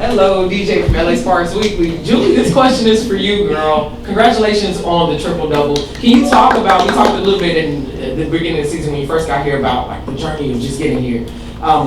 Hello, DJ from LA Sparks Weekly. Julie, this question is for you, girl. Congratulations on the triple-double. Can you talk about, we talked a little bit in the beginning of the season when you first got here about like the journey of just getting here.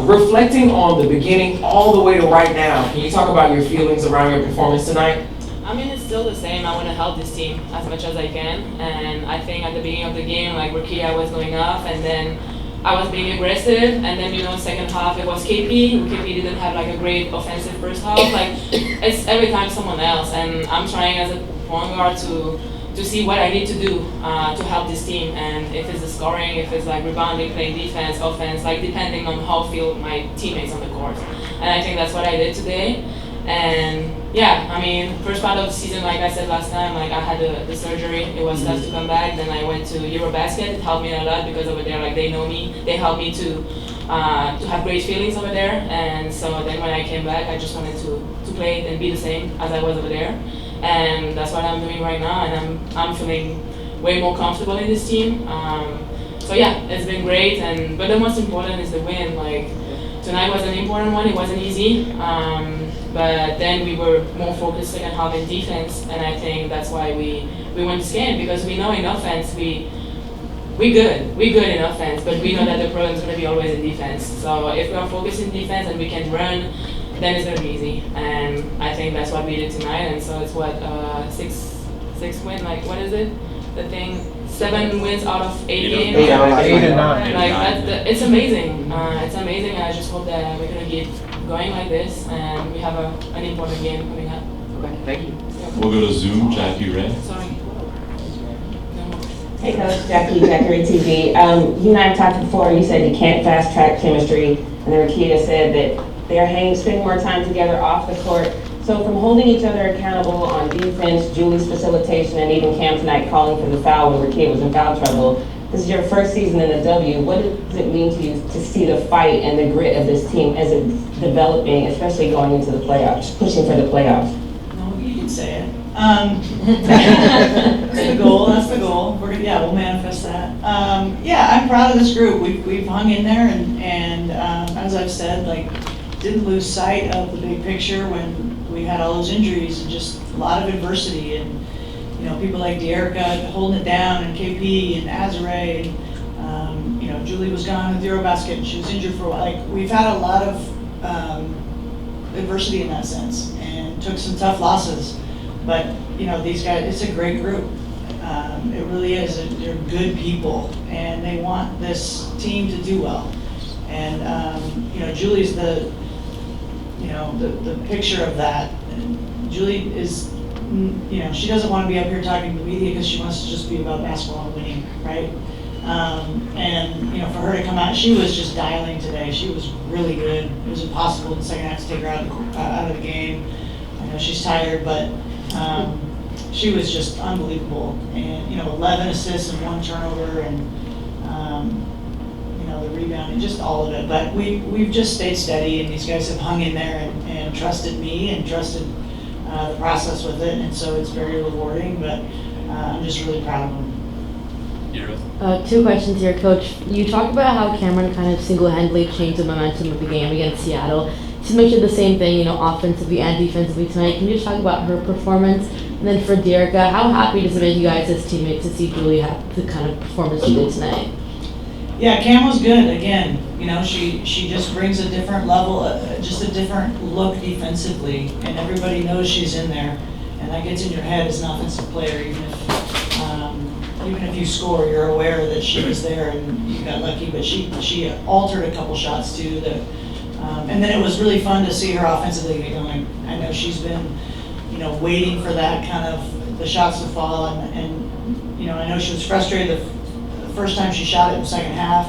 Reflecting on the beginning all the way to right now, can you talk about your feelings around your performance tonight? I mean, it's still the same. I want to help this team as much as I can. And I think at the beginning of the game, like rookie, I was going off, and then I was being aggressive, and then second half it was KP. KP didn't have like a great offensive first half. Like it's every time someone else, and I'm trying as a point guard to see what I need to do to help this team. And if it's the scoring, if it's like rebounding, playing defense, offense, like depending on how I feel my teammates on the court. And I think that's what I did today. And yeah, I mean, first part of the season, like I said last time, like I had the surgery. It was tough to come back. Then I went to Eurobasket. It helped me a lot because over there, like they know me. They helped me to have great feelings over there. And so then when I came back, I just wanted to play and be the same as I was over there. And that's what I'm doing right now. And I'm feeling way more comfortable in this team. So yeah, it's been great. But the most important is the win. Like tonight was an important one. It wasn't easy. But then we were more focused second half in defense, and I think that's why we won this game, because we know in offense we good in offense, but we know that the problem is going to be always in defense. So if we are focused in defense and we can run, then it's going to be easy. And I think that's what we did tonight. And so it's what six win, like what is it? The thing 7 wins out of 8 games. 8 and 9. Like it's amazing. It's amazing, and I just hope that we're going to keep going like this, and we have an important game coming up. Okay, thank you. We'll go to Zoom, Jackie Ray. Sorry. Hey Coach, Jackie Ray TV. You and I have talked before, you said you can't fast track chemistry, and then Rakita said that they're spending more time together off the court. So from holding each other accountable on defense, Julie's facilitation, and even Cam tonight calling for the foul when Rakita was in foul trouble, this is your first season in the W. What does it mean to you to see the fight and the grit of this team as it's developing, especially going into the playoffs, pushing for the playoffs? No, you can say it. That's the goal. That's the goal. We'll manifest that. I'm proud of this group. We've hung in there, and as I've said, like didn't lose sight of the big picture when we had all those injuries and just a lot of adversity, and people like Dearica holding it down, and KP and Azare, and Julie was gone with Eurobasket and she was injured for a while. Like we've had a lot of adversity in that sense, and took some tough losses. But these guys, it's a great group. It really is. They're good people, and they want this team to do well. And Julie's the picture of that. And Julie is, she doesn't want to be up here talking to the media because she wants to just be about basketball and winning, right? For her to come out, she was just dialing today. She was really good. It was impossible in the second half to take her out of the game. I know she's tired, but she was just unbelievable. And 11 assists and 1 turnover, and the rebounding, just all of it. But we've just stayed steady, and these guys have hung in there and trusted me and trusted the process with it, and so it's very rewarding. But I'm just really proud of them. 2 questions here, Coach. You talked about how Cameron kind of single-handedly changed the momentum of the game against Seattle. To make sure the same thing, offensively and defensively tonight. Can you just talk about her performance? And then for Dearica, how happy does it make you guys as teammates to see Julie have the kind of performance she did tonight? Yeah, Cam was good again. She just brings a different level, just a different look defensively, and everybody knows she's in there, and that gets in your head as an offensive player. Even if you score, you're aware that she was there and you got lucky. But she altered a couple shots too. And then it was really fun to see her offensively get going. I know she's been, waiting for that kind of the shots to fall, and I know she was frustrated the first time she shot it in the second half.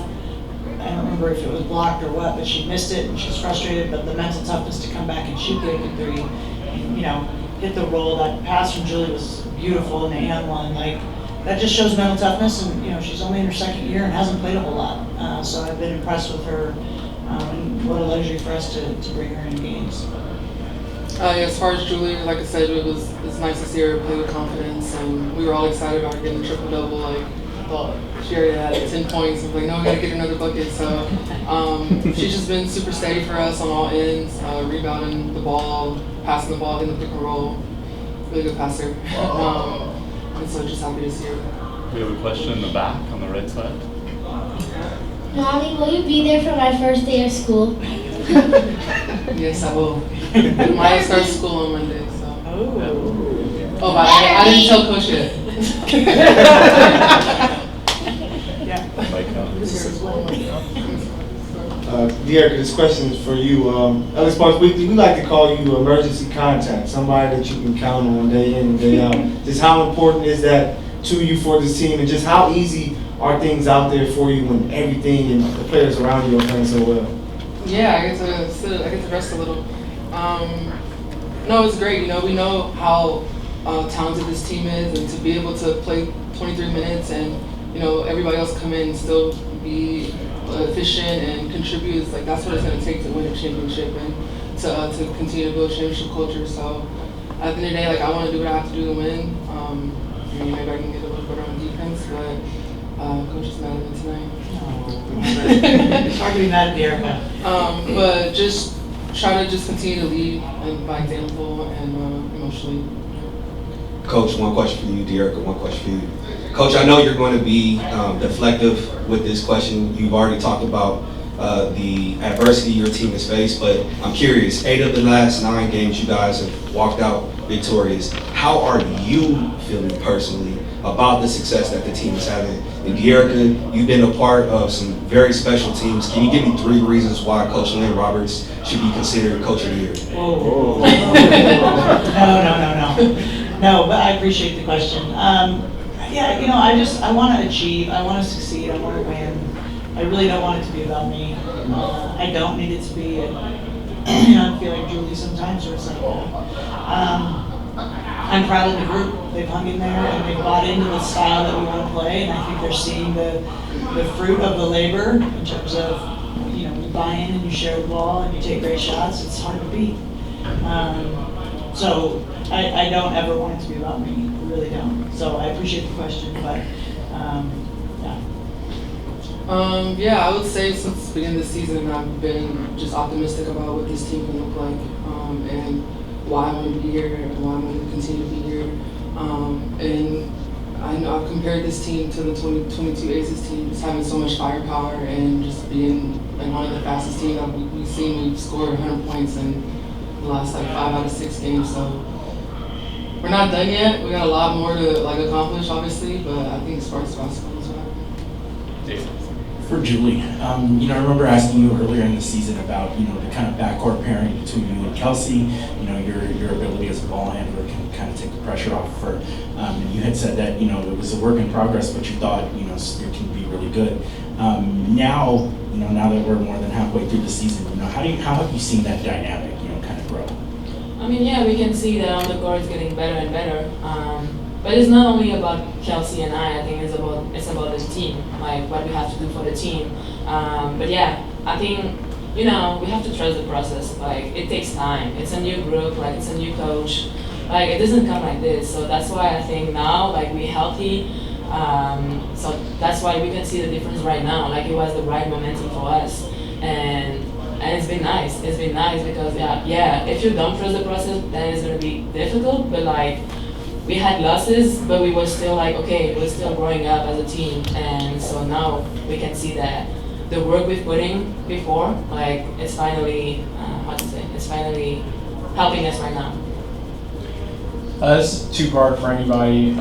I don't remember if it was blocked or what, but she missed it and she was frustrated. But the mental toughness to come back and shoot the open three, and, hit the roll. That pass from Julie was beautiful in the and one. Like that just shows mental toughness, and she's only in her second year and hasn't played a whole lot. So I've been impressed with her. And what a luxury for us to bring her in games. As far as Julie, like I said, it's nice to see her play with confidence, and we were all excited about her getting the triple-double. Like thought she already had 10 points. I was like, no, we gotta get another bucket. So she's just been super steady for us on all ends, rebounding the ball, passing the ball, hitting the pick and roll. Really good passer. And so just happy to see her. We have a question in the back on the right side. Mommy, will you be there for my first day of school? Yes, I will. Maya starts school on Monday, so. Oh, but I didn't tell Coach yet. Dearica, this question is for you. LA Sports Weekly, we like to call you emergency contact, somebody that you can count on day in and day out. Just how important is that to you for this team, and just how easy are things out there for you when everything and the players around you are playing so well? Yeah, I get to sit, I get to rest a little. No, it's great. You know, we know how talented this team is, and to be able to play 23 minutes and, you know, everybody else come in and still be efficient and contribute, is like, that's what it's going to take to win a championship and to continue to build championship culture. So at the end of the day, like, I want to do what I have to do to win. Maybe I can get a little better on defense, but Coach is mad at me tonight. It's hard to be mad at Dearica. But just try to just continue to lead and by example and emotionally. Coach, one question for you. Dearica, one question for you. Coach, I know you're going to be deflective with this question. You've already talked about the adversity your team has faced, but I'm curious, 8 of the last 9 games you guys have walked out victorious. How are you feeling personally about the success that the team is having? And Dearica, you've been a part of some very special teams. Can you give me 3 reasons why Coach Lynne Roberts should be considered Coach of the Year? Oh. No, but I appreciate the question. Yeah, you know, I want to achieve, I want to succeed, I want to win. I really don't want it to be about me. I don't need it to be, you know, I feel like Julie sometimes where it's like, I'm proud of the group. They've hung in there and they've bought into the style that we want to play, and I think they're seeing the fruit of the labor in terms of, you know, you buy in and you share the ball and you take great shots. It's hard to beat. So I don't ever want it to be about me. I really don't. So I appreciate the question, but yeah. Yeah, I would say since the beginning of the season, I've been just optimistic about what this team can look like, and why I want to be here and why I want to continue to be here. And I know I've compared this team to the 2022 Aces team, just having so much firepower and just being like one of the fastest teams that we've seen. We've scored 100 points in the last like 5 out of 6 games. So we're not done yet. We got a lot more to like accomplish, obviously, but I think Sparks basketball is well. For Julie, you know, I remember asking you earlier in the season about, you know, the kind of backcourt pairing between you and Kelsey, you know, your ability as a ball handler can kind of take the pressure off of her. And you had said that, you know, it was a work in progress, but you thought, you know, your team would be really good. Now, you know, now that we're more than halfway through the season, you know, how have you seen that dynamic, you know, kind of grow? I mean, yeah, we can see that on the court it's getting better and better. But it's not only about Kelsey and I think it's about the team, like what we have to do for the team. But yeah, I think, you know, we have to trust the process. Like, it takes time. It's a new group, like it's a new coach. Like, it doesn't come like this. So that's why I think now, like, we're healthy. So that's why we can see the difference right now. Like, it was the right momentum for us. And it's been nice. It's been nice because, yeah, if you don't trust the process, then it's going to be difficult. But, like, we had losses, but we were still like, okay, we're still growing up as a team. And so now we can see that the work we've put in before, like, it's finally, it's finally helping us right now. This is 2-part for anybody.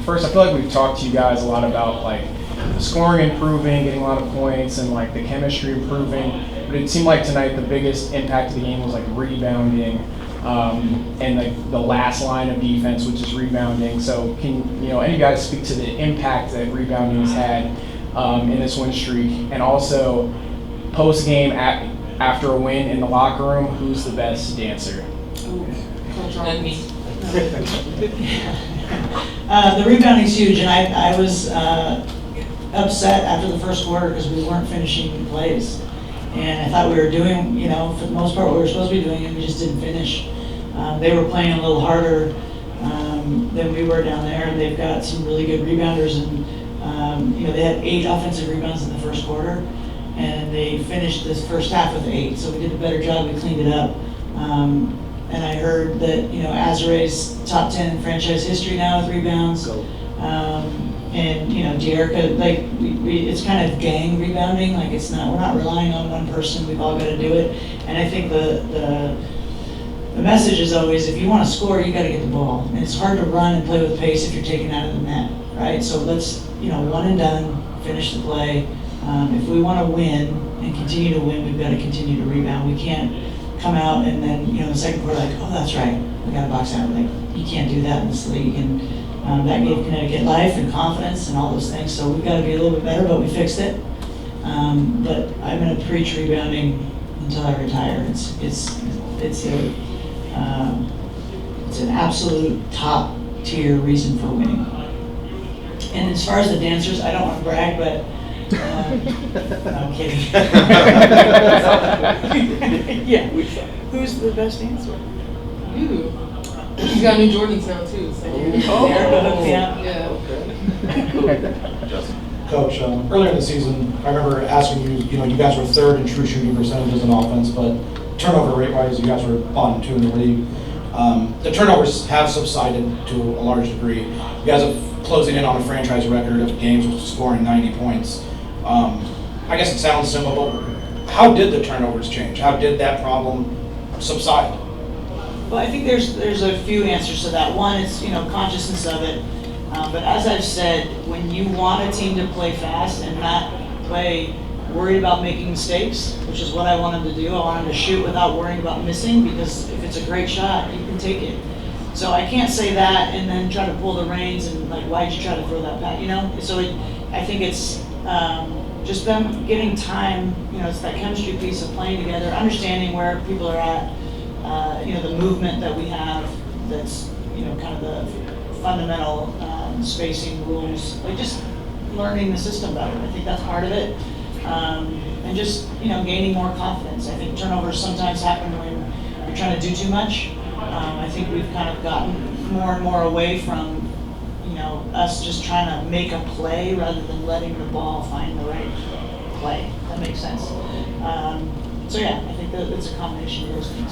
First, I feel like we've talked to you guys a lot about, like, the scoring improving, getting a lot of points, and, like, the chemistry improving. But it seemed like tonight the biggest impact of the game was, like, rebounding. And like the last line of defense, which is rebounding. So can, you know, any guys speak to the impact that rebounding has had in this win streak, and also post game after a win in the locker room, who's the best dancer? And me. The rebounding's huge, and I was upset after the first quarter because we weren't finishing plays. And I thought we were doing, you know, for the most part, what we were supposed to be doing, and we just didn't finish. They were playing a little harder than we were down there, and they've got some really good rebounders. And They had 8 offensive rebounds in the first quarter, and they finished this first half with 8. So we did a better job. We cleaned it up. And I heard that Azare's top 10 in franchise history now with rebounds. And Dearica, it's kind of gang rebounding. Like we're not relying on one person. We've all got to do it. And I think the message is always, if you want to score, you got to get the ball. And it's hard to run and play with pace if you're taken out of the net, right? So let's one and done, finish the play. If we want to win and continue to win, we've got to continue to rebound. We can't come out and then the second quarter oh, that's right, we got to box out. You can't do that in this league. And that gave Connecticut life and confidence and all those things. So we've got to be a little bit better, but we fixed it. But I'm going to preach rebounding until I retire. It's an absolute top tier reason for winning. And as far as the dancers, I don't want to brag, but no, I'm kidding. Yeah. Who's the best dancer? You. You got new Jordans now too. So. Coach, earlier in the season, I remember asking you, you guys were 3rd in true shooting percentages in offense, but turnover rate-wise, you guys were bottom 2 in the league. The turnovers have subsided to a large degree. You guys are closing in on a franchise record of games scoring 90 points. I guess it sounds simple, but how did the turnovers change? How did that problem subside? Well, I think there's a few answers to that. One is consciousness of it. But as I've said, when you want a team to play fast and not play worried about making mistakes, which is what I want them to do. I want them to shoot without worrying about missing, because if it's a great shot, you can take it. So I can't say that and then try to pull the reins and why'd you try to throw that back, So I think it's just them getting time, it's that chemistry piece of playing together, understanding where people are at, the movement that we have that's, kind of the fundamental spacing rules, just learning the system better. I think that's part of it. And just, gaining more confidence. I think turnovers sometimes happen when you're trying to do too much. I think we've kind of gotten more and more away from, us just trying to make a play rather than letting the ball find the right play. That makes sense. So yeah, I think that it's a combination of those things.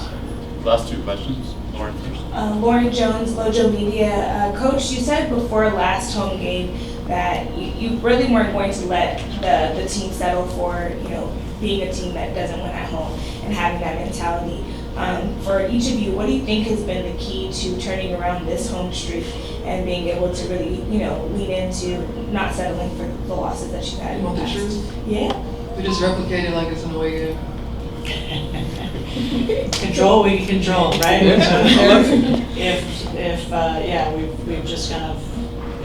Last 2 questions. Lauren first. Lauren Jones, Mojo Media. Coach, you said before last home game that you really weren't going to let the team settle for, being a team that doesn't win at home and having that mentality. For each of you, what do you think has been the key to turning around this home streak and being able to really, lean into not settling for the losses that you've had in the past? You want the truth? Yeah. We just replicate it like it's an away game. Control, we can control, right? We've just kind of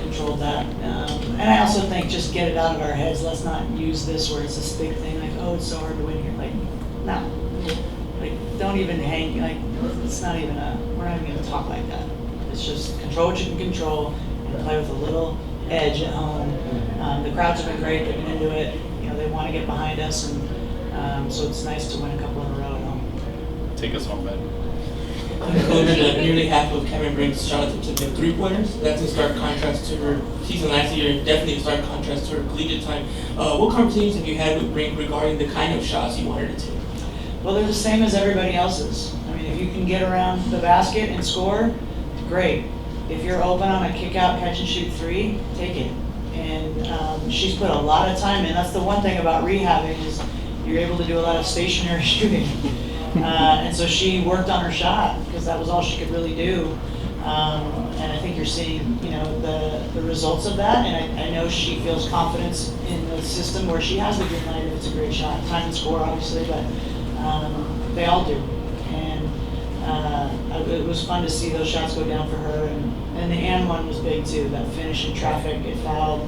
controlled that. And I also think just get it out of our heads. Let's not use this where it's this big thing, it's so hard to win here. No. Don't even hang, it's not even we're not even gonna talk like that. It's just control what you can control and play with a little edge at home. The crowds have been great, they've been into it. They want to get behind us, and so it's nice to win a couple in a row at home. Take us home, Ben. Coach, nearly half of Cameron brings shot attempts have been 3-pointers. That's in stark contrast to her season last year, definitely in stark contrast to her collegiate time. What conversations have you had with Brink regarding the kind of shots you want her to take? Well, they're the same as everybody else's. I mean, if you can get around the basket and score, great. If you're open on a kick-out, catch-and-shoot 3, take it. And she's put a lot of time in. That's the one thing about rehabbing is you're able to do a lot of stationary shooting. And so she worked on her shot because that was all she could really do. And I think you're seeing, the results of that. And I know she feels confidence in the system where she has the green light if it's a great shot. Time and score, obviously, but they all do. And it was fun to see those shots go down for her. And the and one was big too. That finish in traffic, get fouled.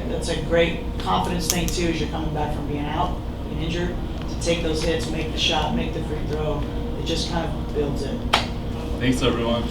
That's a great confidence thing too as you're coming back from being out, being injured. To take those hits, make the shot, make the free throw, it just kind of builds it. Thanks, everyone.